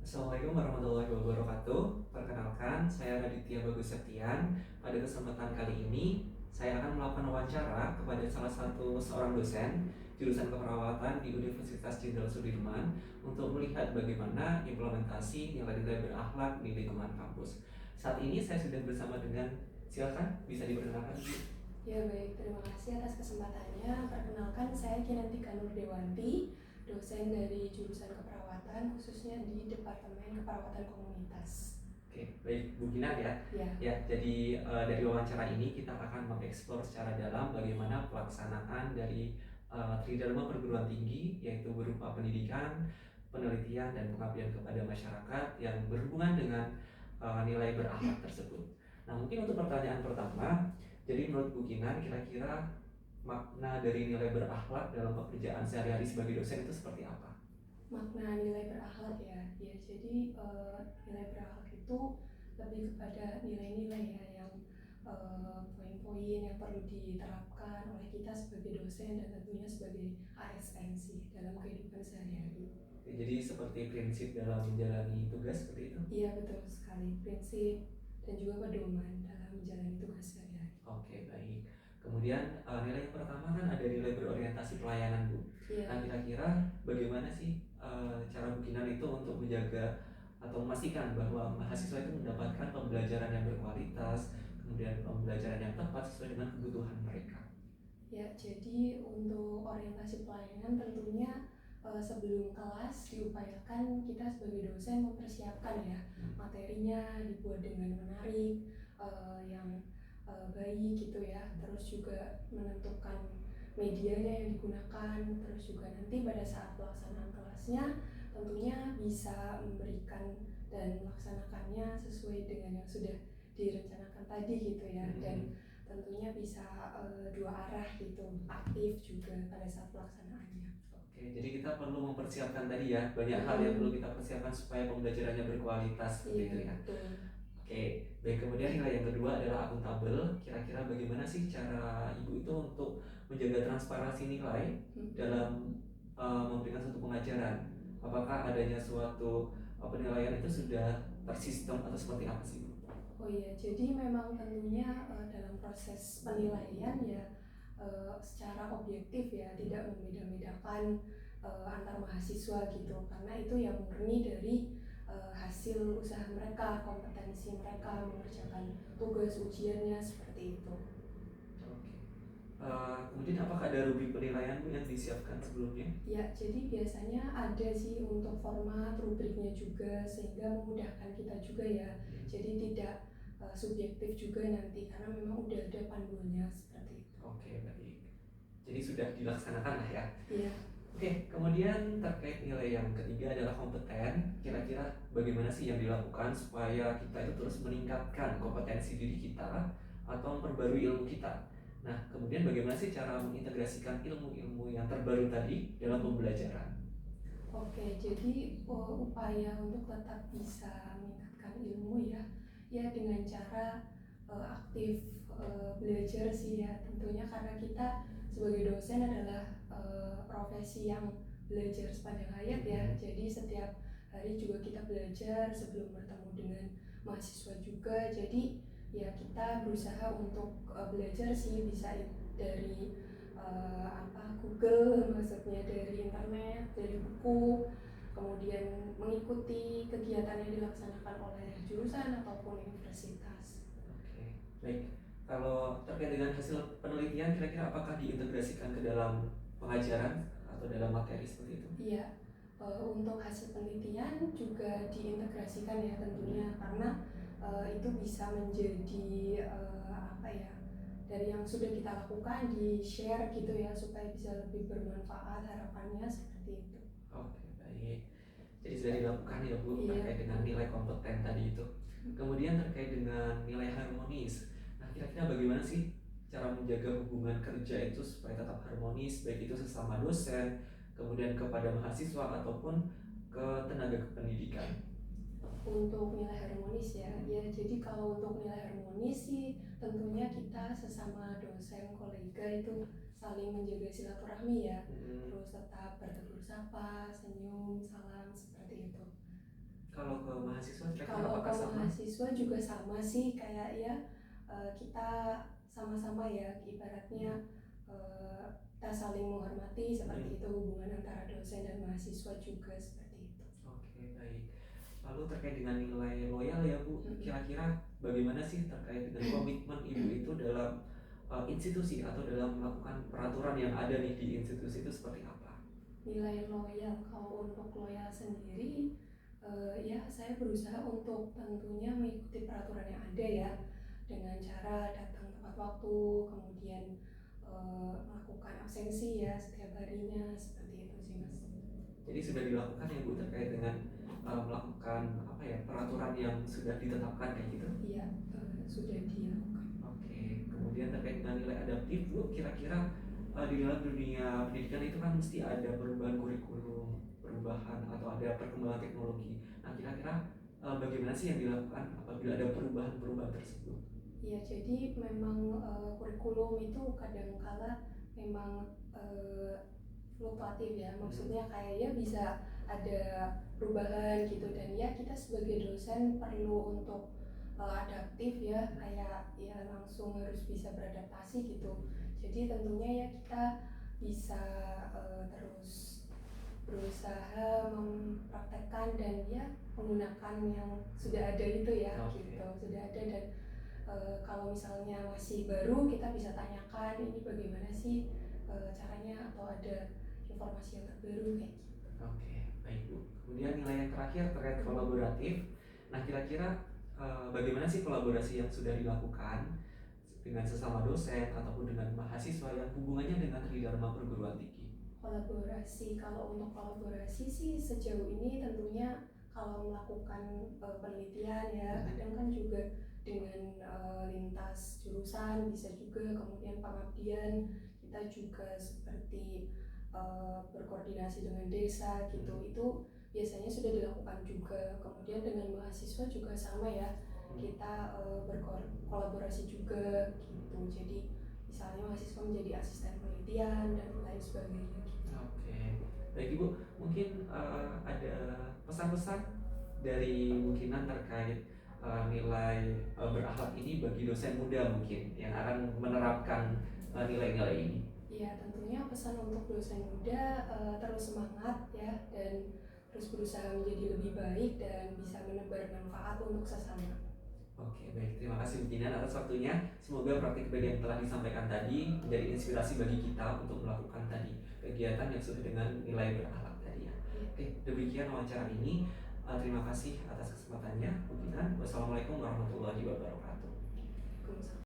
Assalamualaikum warahmatullahi wabarakatuh. Perkenalkan, saya Raditya Bagus Septian. Pada kesempatan kali ini, saya akan melakukan wawancara kepada salah satu seorang dosen jurusan keperawatan di Universitas Jenderal Sudirman untuk melihat bagaimana implementasi nilai-nilai berakhlak di lingkungan kampus. Saat ini saya sudah bersama dengan, silakan bisa diperkenalkan. Ya baik, terima kasih atas kesempatannya. Perkenalkan, saya Kinantika Nurdewanti, dosen dari jurusan keperawatan, khususnya di Departemen Keperawatan Komunitas. Oke, baik Bu Kinar ya. Ya, Ya, jadi dari wawancara ini kita akan mengeksplor secara dalam bagaimana pelaksanaan dari Tridharma perguruan tinggi, yaitu berupa pendidikan, penelitian, dan pengabdian kepada masyarakat yang berhubungan dengan nilai berakhlak tersebut. Nah, mungkin untuk pertanyaan pertama, jadi menurut Bu Kinar, kira-kira makna dari nilai berakhlak dalam pekerjaan sehari-hari sebagai dosen itu seperti apa? makna nilai berakhlak ya. Ya, jadi nilai berakhlak itu lebih kepada nilai-nilai ya yang poin-poin yang perlu diterapkan oleh kita sebagai dosen dan tentunya sebagai ASN sih dalam kehidupan sehari-hari. Jadi seperti prinsip dalam menjalani tugas seperti itu? Iya betul sekali, prinsip dan juga pedoman dalam menjalani tugas sehari-hari. Oke, baik. Kemudian nilai yang pertama kan ada nilai berorientasi pelayanan, Bu. Iya. Nah, kira-kira bagaimana sih cara Bu Kinar itu untuk menjaga atau memastikan bahwa mahasiswa itu mendapatkan pembelajaran yang berkualitas, kemudian pembelajaran yang tepat sesuai dengan kebutuhan mereka? Ya, jadi untuk orientasi pelayanan tentunya sebelum kelas diupayakan kita sebagai dosen mempersiapkan ya materinya, dibuat dengan menarik, yang baik gitu ya. Terus juga menentukan medianya yang digunakan, terus juga nanti pada saat pelaksanaan kelasnya tentunya bisa memberikan dan melaksanakannya sesuai dengan yang sudah direncanakan tadi gitu ya. Dan tentunya bisa dua arah gitu, aktif juga pada saat pelaksanaannya. Oke, jadi kita perlu mempersiapkan tadi ya, banyak hal yang perlu kita persiapkan supaya pembelajarannya berkualitas seperti itu ya. Betul. Oke, baik. Kemudian nilai yang kedua adalah akuntabel. Kira-kira bagaimana sih cara Ibu itu untuk menjaga transparansi nilai dalam memberikan suatu pengajaran? Apakah adanya suatu penilaian itu sudah tersistem atau seperti apa sih, Bu? Oh iya, jadi memang tentunya dalam proses penilaian ya secara objektif ya, tidak membeda-bedakan antar mahasiswa gitu, karena itu yang murni dari hasil usaha mereka, kompetensi mereka mengerjakan tugas ujiannya seperti itu. Oke. Kemudian apakah ada rubrik penilaian, Bu, yang disiapkan sebelumnya? Ya, jadi biasanya ada sih untuk format rubriknya juga sehingga memudahkan kita juga ya. Jadi tidak subjektif juga nanti karena memang udah ada panduannya seperti itu. Oke, baik. Jadi sudah dilaksanakan lah ya. Iya. Oke, kemudian terkait nilai yang ketiga adalah kompeten. Kira-kira bagaimana sih yang dilakukan supaya kita itu terus meningkatkan kompetensi diri kita atau memperbarui ilmu kita? Nah, kemudian bagaimana sih cara mengintegrasikan ilmu-ilmu yang terbaru tadi dalam pembelajaran? Oke, jadi upaya untuk tetap bisa meningkatkan ilmu ya dengan cara aktif belajar sih ya, tentunya karena kita sebagai dosen adalah profesi yang belajar sepanjang hayat ya. Jadi setiap hari juga kita belajar sebelum bertemu dengan mahasiswa juga. Jadi ya kita berusaha untuk belajar sih, bisa dari Google, maksudnya dari internet, dari buku, kemudian mengikuti kegiatan yang dilaksanakan oleh jurusan ataupun universitas. Oke, baik. Kalau terkait dengan hasil penelitian, kira-kira apakah diintegrasikan ke dalam pengajaran atau dalam materi seperti itu? Iya, untuk hasil penelitian juga diintegrasikan ya tentunya, karena itu bisa menjadi dari yang sudah kita lakukan di share gitu ya, supaya bisa lebih bermanfaat, harapannya seperti itu. Oke, baik. Jadi sudah dilakukan ya, Bu, Iya. terkait dengan nilai kompeten tadi itu. Kemudian terkait dengan nilai harmonis. Nah, kira-kira bagaimana sih cara menjaga hubungan kerja itu supaya tetap harmonis, baik itu sesama dosen, kemudian kepada mahasiswa ataupun ke tenaga kependidikan? Untuk nilai harmonis ya, jadi kalau untuk nilai harmonis sih tentunya kita sesama dosen kolega itu saling menjaga silaturahmi ya, terus tetap bertegur sapa, senyum, salam seperti itu. Kalau ke mahasiswa kira-kira Kalau apakah ke sama? mahasiswa juga sama sih kayak ya, kita sama-sama ya ibaratnya, kita saling menghormati Hmm. seperti itu hubungan antara dosen dan mahasiswa juga seperti itu. Oke, baik. Lalu terkait dengan nilai loyal ya Bu, Mhm. kira-kira bagaimana sih terkait dengan komitmen Ibu itu dalam institusi atau dalam melakukan peraturan yang ada nih di institusi itu seperti apa? Nilai loyal, kalau untuk loyal sendiri, ya saya berusaha untuk tentunya mengikuti peraturan yang ada ya, dengan cara datang tepat waktu, kemudian melakukan absensi ya setiap harinya, seperti itu sih Mas. Jadi sudah dilakukan ya Bu terkait dengan melakukan apa ya peraturan yang sudah ditetapkan kayak gitu? Iya, sudah dilakukan. Oke, kemudian terkait dengan nilai adaptif Bu, kira-kira di dalam dunia pendidikan itu kan mesti ada perubahan kurikulum, perubahan atau ada perkembangan teknologi. Nah, kira-kira bagaimana sih yang dilakukan apabila ada perubahan-perubahan tersebut? Ya, jadi memang kurikulum itu kadangkala memang fluktuatif ya, maksudnya kayak ya bisa ada perubahan gitu dan ya kita sebagai dosen perlu untuk adaptif ya, kayak ya langsung harus bisa beradaptasi gitu. Jadi tentunya ya kita bisa terus berusaha mempraktekkan dan ya menggunakan yang sudah ada itu ya, Oke. gitu sudah ada dan kalau misalnya masih baru kita bisa tanyakan ini bagaimana sih caranya atau ada informasi yang terbaru kayak gitu. Oke, baik Bu. Kemudian nilai yang terakhir terkait kolaboratif. Nah, kira-kira bagaimana sih kolaborasi yang sudah dilakukan dengan sesama dosen ataupun dengan mahasiswa yang hubungannya dengan tridharma perguruan tinggi? Kolaborasi, kalau untuk kolaborasi sih sejauh ini tentunya kalau melakukan penelitian ya kadang kan juga dengan lintas jurusan bisa juga, kemudian pengabdian kita juga seperti berkoordinasi dengan desa gitu, itu biasanya sudah dilakukan juga. Kemudian dengan mahasiswa juga sama ya, kita berkolaborasi juga gitu, jadi misalnya mahasiswa menjadi asisten penelitian dan lain sebagainya gitu. Oke, baik Ibu, mungkin ada pesan-pesan dari mungkinan terkait nilai berakhlak ini bagi dosen muda mungkin yang akan menerapkan nilai-nilai ini. Ya tentunya pesan untuk dosen muda terus semangat ya dan terus berusaha menjadi lebih baik dan bisa menebar manfaat untuk sesama. Oke, baik. Terima kasih Bu Kinan atas waktunya. Semoga praktik bagian yang telah disampaikan tadi menjadi inspirasi bagi kita untuk melakukan tadi kegiatan yang sesuai dengan nilai berakhlak tadi ya. Oke, demikian wawancara ini. Terima kasih atas kesempatannya Bu Kinan. Wassalamualaikum warahmatullahi wabarakatuh. Waalaikumsalam.